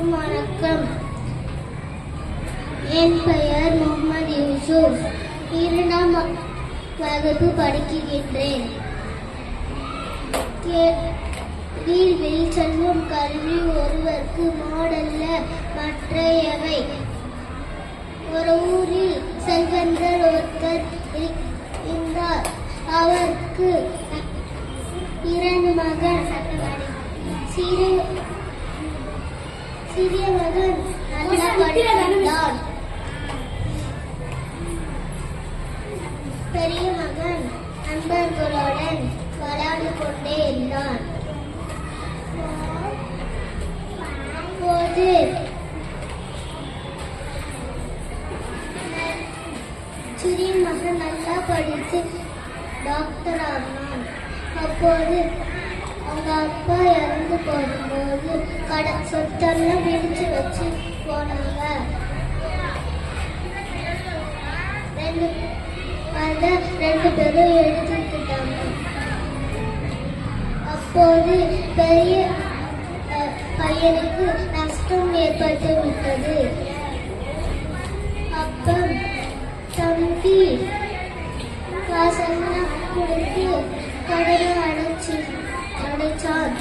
அனைவருக்கும் வணக்கம். என் பெயர் முகமது யூசுப். 2ஆம் வகுப்பு படிக்கின்றேன். வீழ்வில் செல்வம் கல்வி ஒருவருக்கு மாடல்ல மற்றையவை. ஒரு ஊரில் செல்வந்தர் ஒருத்தர் இருந்தார். அவருக்கு 2 மகன். சிறிய மகன் நல்லா படித்தான். பெரிய மகன் நண்பர்களுடன் விளையாடி கொண்டே இருந்தான். அப்போது சிறிய மகன் நல்லா படித்து டாக்டர் ஆனான். அப்போது அவங்க அப்பா இறந்து போகும்போது சொத்தெல்லாம் பிடிச்சு வச்சு போனாங்க. 2 பேரும் எடுத்துக்கிட்டாங்க. அப்போது பெரிய பையனுக்கு நஷ்டம் ஏற்பட்டு விட்டது. அப்ப தம்பி காசெல்லாம் கொடுத்து கடனை அடைச்சான்.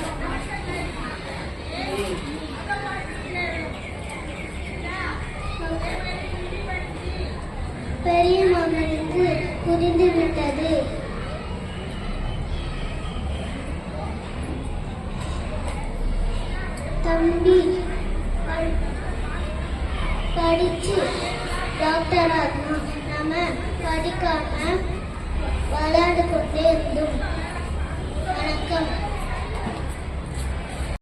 பெரிய மகனுக்கு புரிந்து விட்டது. தம்பி படிச்சு டாக்டர் ஆகணும், நம்ம படிக்காம விளையாடு கொண்டே இருந்தோம். வணக்கம்.